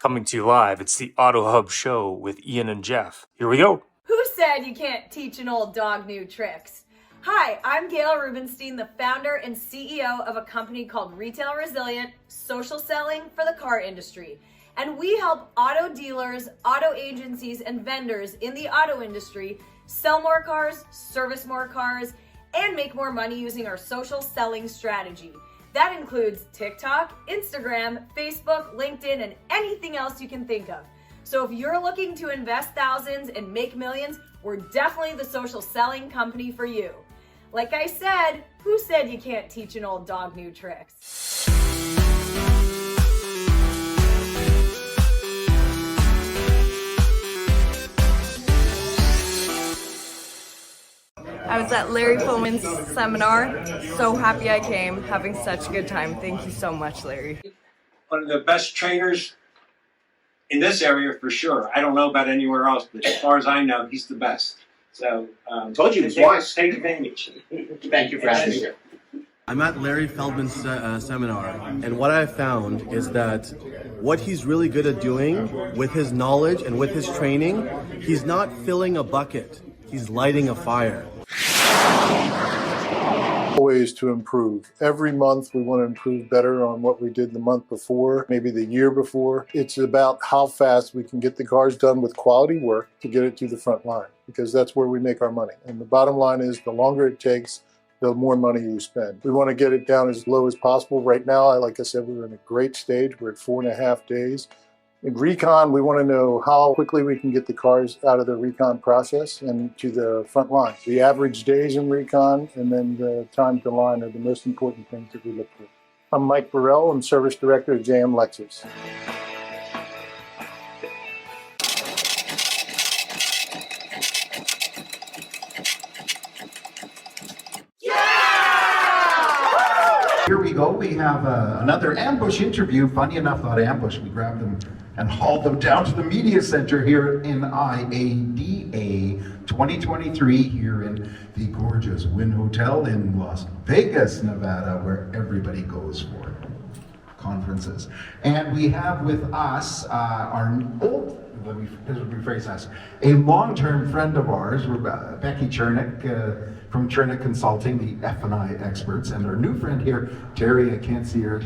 Coming to you live, it's the AutoHub show with Ian and Jeff. Here we go. Who said you can't teach an old dog new tricks? Hi, I'm Gail Rubenstein, the founder and CEO of a company called Retail Resilient, social selling for the car industry. And we help auto dealers, auto agencies, and vendors in the auto industry sell more cars, service more cars, and make more money using our social selling strategy. That includes TikTok, Instagram, Facebook, LinkedIn, and anything else you can think of. So if you're looking to invest thousands and make millions, we're definitely the social selling company for you. Like I said, who said you can't teach an old dog new tricks? I was at Larry Pullman's seminar. So happy I came, having such a good time. Thank you so much, Larry. One of the best trainers in this area for sure. I don't know about anywhere else, but as far as I know, he's the best. So, told you twice. Take advantage. Thank you for having me here. I'm at Larry Feldman's seminar, and what I found is that what he's really good at doing with his knowledge and with his training, he's not filling a bucket, he's lighting a fire. Ways to improve. Every month we want to improve better on what we did the month before, maybe the year before. It's about how fast we can get the cars done with quality work to get it to the front line, because that's where we make our money. And the bottom line is the longer it takes, the more money you spend. We want to get it down as low as possible. Right now, like I said, we're in a great stage. We're at 4.5 days. In recon, we want to know how quickly we can get the cars out of the recon process and to the front line. The average days in recon and then the time to line are the most important things that we look for. I'm Mike Burrell. I'm Service Director at JM Lexus. Here we go. We have another ambush interview. Funny enough, not ambush. We grabbed them and hauled them down to the media center here in NIADA 2023 here in the gorgeous Wynn Hotel in Las Vegas, Nevada, where everybody goes for conferences. And we have with us let me rephrase this, a long-term friend of ours, Becky from Chernick Consulting, the F&I experts, and our new friend here, Terry, I can't see her.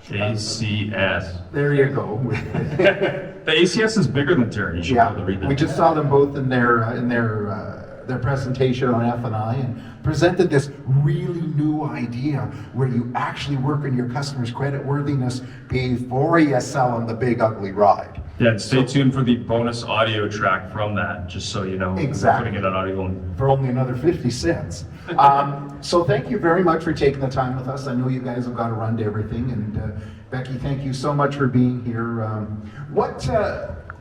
ACS. There you go. The ACS is bigger than Terry. You should be able to read that. We just saw them both in their presentation on F&I and presented this really new idea where you actually work on your customers' creditworthiness before you sell them the big ugly ride. Yeah, stay tuned for the bonus audio track from that, just so you know. Exactly. Putting it on audio. For only another 50 cents. So thank you very much for taking the time with us. I know you guys have got to run to everything. And Becky, thank you so much for being here.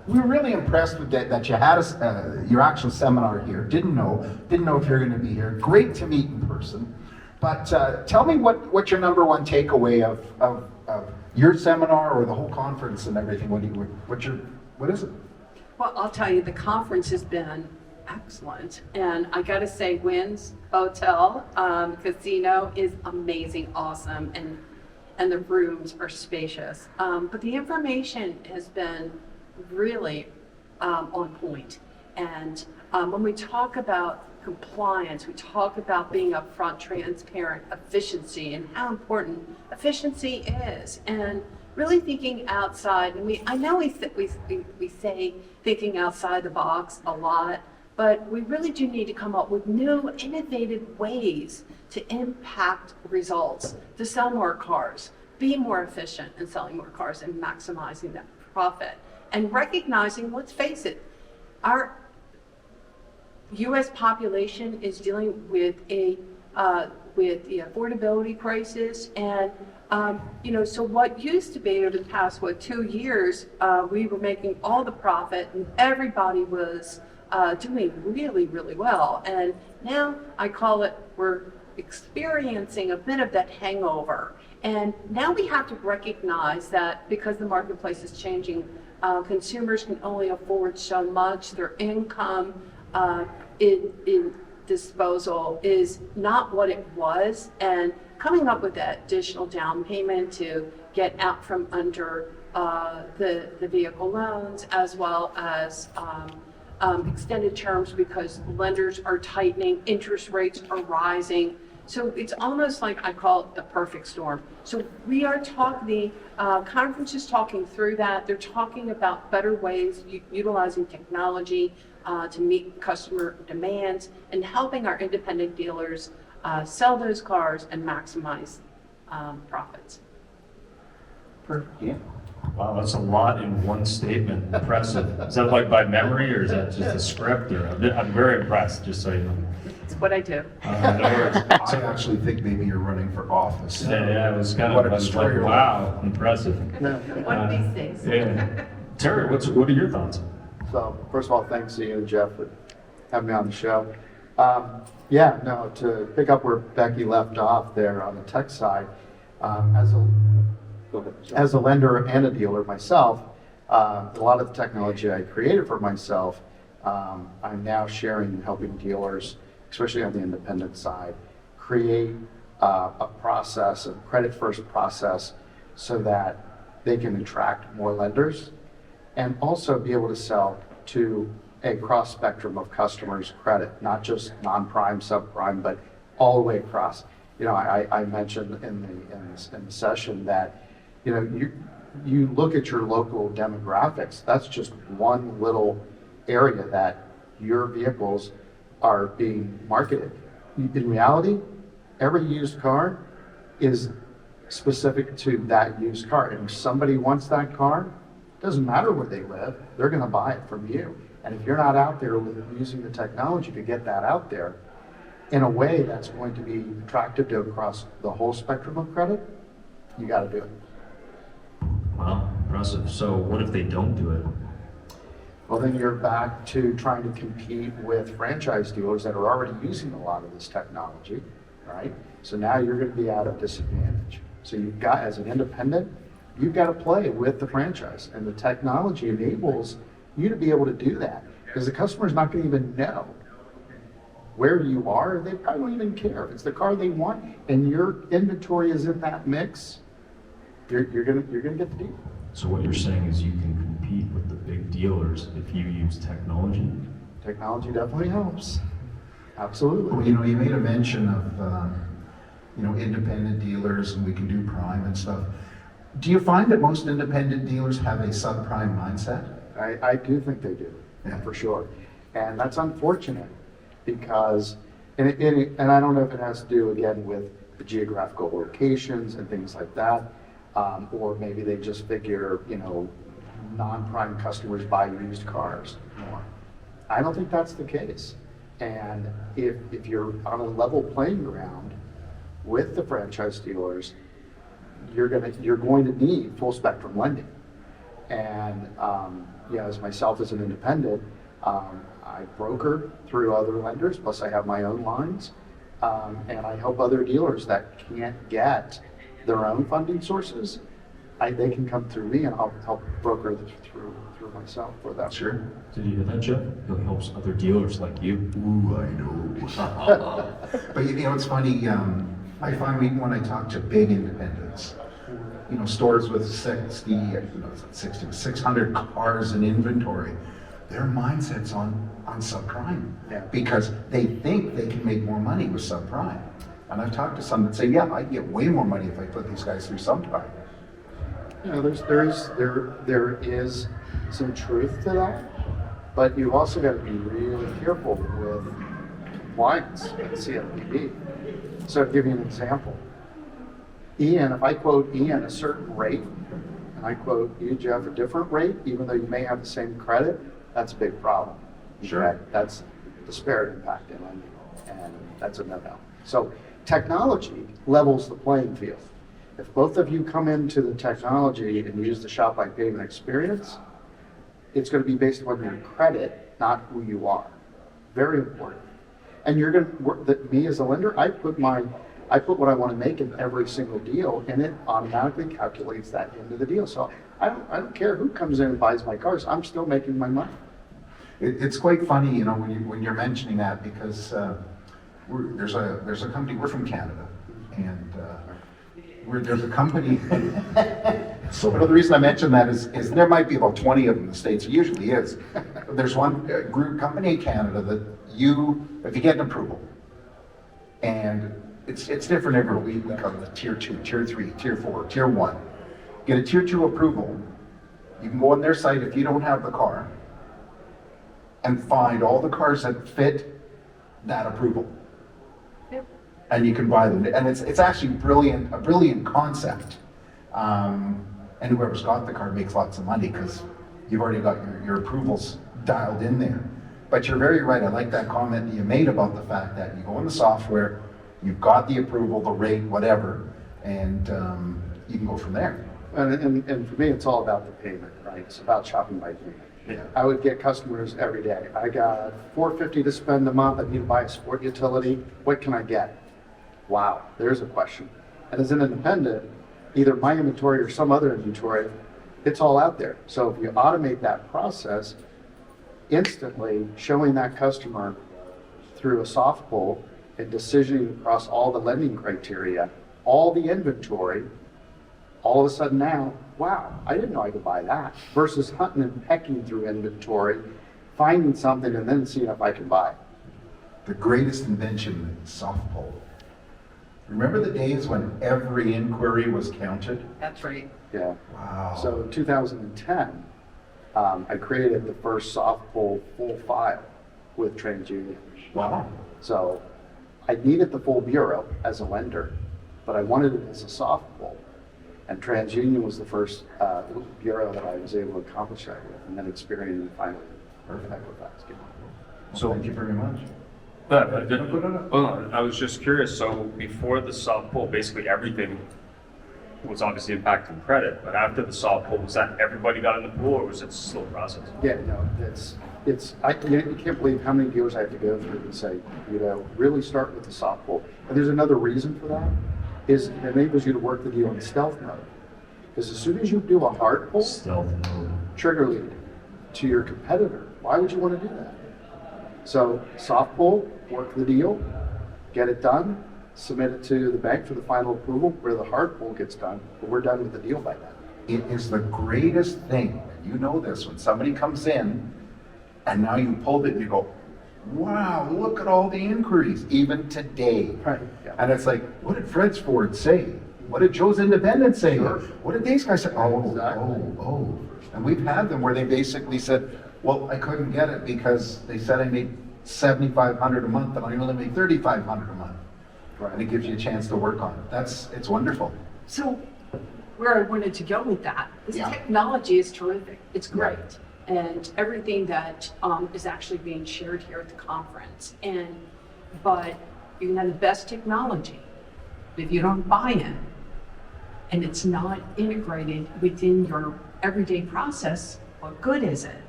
We were really impressed with that you had your actual seminar here. Didn't know if you were going to be here. Great to meet in person. But tell me what your number one takeaway of your seminar or the whole conference and everything. What is it? Well, I'll tell you, the conference has been excellent, and I gotta say, Wynn's Hotel Casino is amazing, awesome, and the rooms are spacious. But the information has been really on point. And when we talk about compliance, we talk about being upfront, transparent, efficiency, and how important efficiency is, and really thinking outside. And I know we say thinking outside the box a lot, but we really do need to come up with new, innovative ways to impact results, to sell more cars, be more efficient in selling more cars and maximizing that profit, and recognizing, let's face it, our U.S. population is dealing with the affordability crisis, and so what used to be over the past 2 years, we were making all the profit and everybody was doing really, really well, and now I call it we're experiencing a bit of that hangover, and now we have to recognize that because the marketplace is changing, consumers can only afford so much. Their income in disposal is not what it was, and coming up with that additional down payment to get out from under the vehicle loans, as well as extended terms because lenders are tightening, interest rates are rising. So it's almost like I call it the perfect storm. So we are talking, the conference is talking through that. They're talking about better ways, utilizing technology to meet customer demands and helping our independent dealers sell those cars and maximize profits. Perfect. Yeah. Wow, that's a lot in one statement. Impressive. Is that like by memory or is that just a script? Or I'm very impressed, just so you know. It's what I do. No worries. I actually think maybe you're running for office. Yeah, it was kind What of a I was like, destroyer. wow, impressive. One of these days. Yeah. Terry, what are your thoughts? So, first of all, thanks to you and Jeff for having me on the show. To pick up where Becky left off there on the tech side, as a lender and a dealer myself, a lot of the technology I created for myself, I'm now sharing and helping dealers, especially on the independent side, create a process, a credit-first process, so that they can attract more lenders and also be able to sell to a cross spectrum of customers credit, not just non-prime, subprime, but all the way across. You know, I mentioned in the session that, you know, you look at your local demographics, that's just one little area that your vehicles are being marketed. In reality, every used car is specific to that used car. And if somebody wants that car, it doesn't matter where they live, they're gonna buy it from you. And if you're not out there using the technology to get that out there in a way that's going to be attractive to across the whole spectrum of credit, you gotta do it. Wow, impressive. So what if they don't do it? Well, then you're back to trying to compete with franchise dealers that are already using a lot of this technology, right? So now you're going to be at a disadvantage. So you've got, as an independent, you've got to play with the franchise, and the technology enables you to be able to do that, because the customer's not going to even know where you are. They probably won't even care. If it's the car they want and your inventory is in that mix, you're gonna get the deal. So what you're saying is you can compete with the big dealers if you use technology? Technology definitely helps. Absolutely. Well, you know, you made a mention of, you know, independent dealers, and we can do prime and stuff. Do you find that most independent dealers have a subprime mindset? I do think they do, yeah, for sure. And that's unfortunate because, and I don't know if it has to do again with the geographical locations and things like that, or maybe they just figure, you know, non-prime customers buy used cars more. I don't think that's the case. And if you're on a level playing ground with the franchise dealers, you're going to need full spectrum lending. And as myself as an independent, I broker through other lenders, plus I have my own lines, and I help other dealers that can't get their own funding sources. They can come through me, and I'll help broker through myself for that. Sure. Did you hear that, Jeff? He helps other dealers like you. Ooh, I know. But you know, it's funny, I find when I talk to big independents, you know, stores with 600 cars in inventory, their mindset's on subprime, Yeah. because they think they can make more money with subprime. And I've talked to some that say, yeah, I get way more money if I put these guys through subprime. You know, there is some truth to that, but you've also got to be really careful with compliance and CFPB. So to give you an example, Ian, if I quote Ian a certain rate, and I quote you, Jeff, a different rate, even though you may have the same credit, that's a big problem. Sure. That's disparate impact in lending, and that's a no-no. So technology levels the playing field. If both of you come into the technology and use the shop by payment experience, it's going to be based upon your credit, not who you are. Very important. And you're going to work, me as a lender, I put what I want to make in every single deal, and it automatically calculates that into the deal. So I don't care who comes in and buys my cars. I'm still making my money. It's quite funny, you know, when you're mentioning that, because there's a company, we're from Canada, and where there's a company. So the reason I mention that is there might be about 20 of them in the States, it usually is. There's one group company in Canada that if you get an approval, and it's different everywhere, we call it tier 2, tier 3, tier 4, tier 1. Get a tier 2 approval, you can go on their site if you don't have the car, and find all the cars that fit that approval. Yep. And you can buy them, and it's actually a brilliant concept. And whoever's got the car makes lots of money because you've already got your approvals dialed in there. But you're very right, I like that comment that you made about the fact that you go in the software, you've got the approval, the rate, whatever, and you can go from there. And for me, it's all about the payment, right? It's about shopping by payment. Yeah. I would get customers every day. I got $450 to spend a month. I need to buy a sport utility. What can I get? Wow, there's a question. And as an independent, either my inventory or some other inventory, it's all out there. So if you automate that process, instantly showing that customer through a soft pull and decisioning across all the lending criteria, all the inventory, all of a sudden now, wow, I didn't know I could buy that, versus hunting and pecking through inventory, finding something and then seeing if I can buy it. The greatest invention is soft pull. Remember the days when every inquiry was counted? That's right. Yeah. Wow. So in 2010, I created the first soft pull full file with TransUnion. Wow. So I needed the full bureau as a lender, but I wanted it as a soft pull. And TransUnion was the first bureau that I was able to accomplish that with, and then Experian finally perfect with that. So thank you very much. I was just curious, so before the soft pull, basically everything was obviously impacting credit, but after the soft pull, was that everybody got in the pool, or was it a slow process? Yeah, no, you can't believe how many dealers I have to go through and say, really start with the soft pull. And there's another reason for that, is it enables you to work the deal in stealth mode. Because as soon as you do a hard pull, Stealth mode. trigger lead to your competitor, why would you want to do that? So soft pull, work the deal, get it done, submit it to the bank for the final approval, where the hard pull gets done, but we're done with the deal by then. It is the greatest thing, you know this, when somebody comes in and now you pulled it and you go, wow, look at all the inquiries, even today. Right. Yeah. And it's like, what did Fred's Ford say? What did Joe's Independent say? Sure. What did these guys say? Exactly. Oh. And we've had them where they basically said, well, I couldn't get it because they said I made $7,500 a month and I only make $3,500 a month. Right. And it gives you a chance to work on it. It's wonderful. So where I wanted to go with that, this Yeah. technology is terrific. It's great. And everything that is actually being shared here at the conference. But you can have the best technology, but if you don't buy it and it's not integrated within your everyday process, what good is it?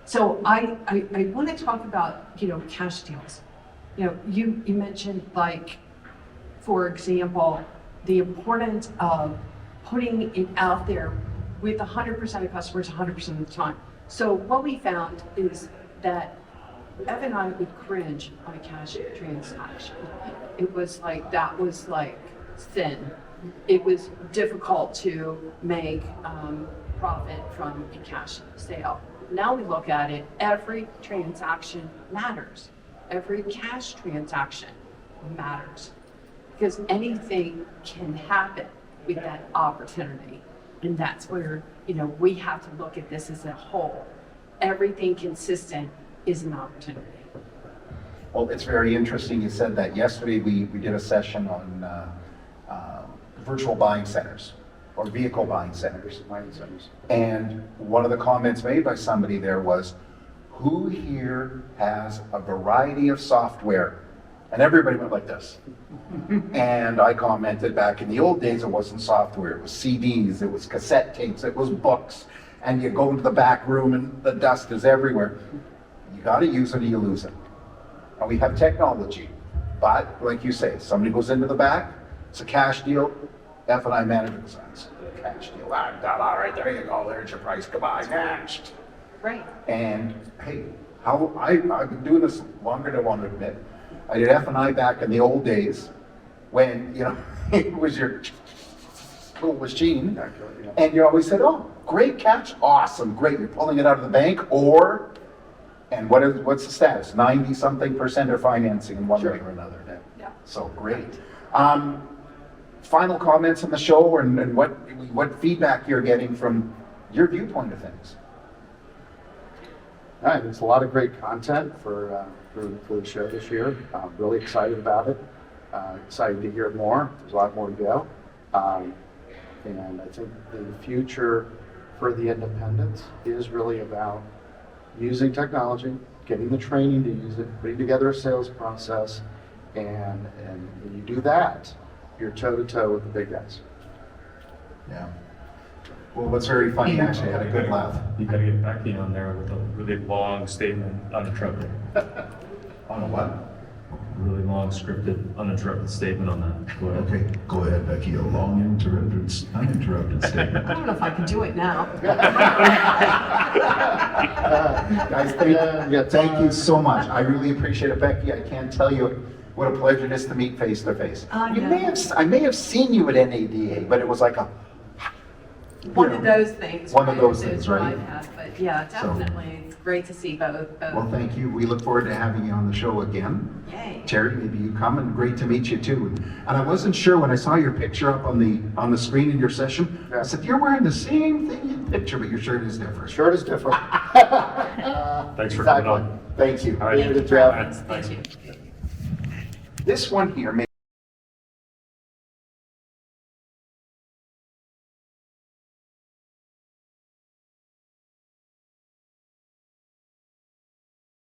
So I want to talk about, cash deals. You mentioned, like, for example, the importance of putting it out there with 100% of customers 100% of the time. So what we found is that Ev and I would cringe on a cash transaction. It was that was thin. It was difficult to make profit from a cash sale. Now we look at it, every transaction matters. Every cash transaction matters. Because anything can happen with that opportunity. And that's where, we have to look at this as a whole. Everything consistent is an opportunity. Well, it's very interesting you said that. Yesterday we did a session on virtual buying centers or vehicle buying centers. And one of the comments made by somebody there was, who here has a variety of software? And everybody went like this. And I commented, back in the old days, it wasn't software, it was CDs, it was cassette tapes, it was books. And you go into the back room and the dust is everywhere. You gotta use it or you lose it. And we have technology, but like you say, somebody goes into the back, it's a cash deal, F&I manager goes, it's a cash deal, all right, there you go, there's your price, goodbye, next. Right. And hey, I've been doing this longer than I want to admit. I did F&I back in the old days when, it was your little machine, and you always said, "Oh, great catch, awesome, great, you're pulling it out of the bank," or, and what's the status? 90-something% are financing in one way or another. Yeah. So great. Final comments on the show, and what feedback you're getting from your viewpoint of things. All right, there's a lot of great content for the show this year. I'm really excited about it. Excited to hear more. There's a lot more to go. And I think the future for the independents is really about using technology, getting the training to use it, putting together a sales process, and when you do that, you're toe-to-toe with the big guys. Yeah. Well, what's very funny, actually, I had a good laugh. You gotta get Becky on there with a really long statement uninterrupted. On a what? Really long scripted uninterrupted statement on that. Go ahead. Okay, go ahead, Becky, a long uninterrupted statement. I don't know if I can do it now. Guys, thank you so much. I really appreciate it, Becky. I can't tell you what a pleasure it is to meet face to face. I may have seen you at NADA, but it was like one of those things. One of those things, right? I've had, but yeah, definitely. It's great to see both. Well, thank you. We look forward to having you on the show again. Yay. Terry, maybe you come, and great to meet you too. And I wasn't sure when I saw your picture up on the screen in your session. I said, you're wearing the same thing in the picture, but your shirt is different. Shirt is different. Thanks for coming on. Thank you. All right. Thank you for having us. Thank you. This one here may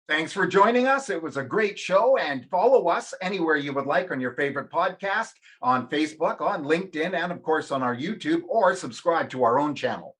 Thanks for joining us. It was a great show, and follow us anywhere you would like on your favorite podcast, on Facebook, on LinkedIn, and of course on our YouTube, or subscribe to our own channel.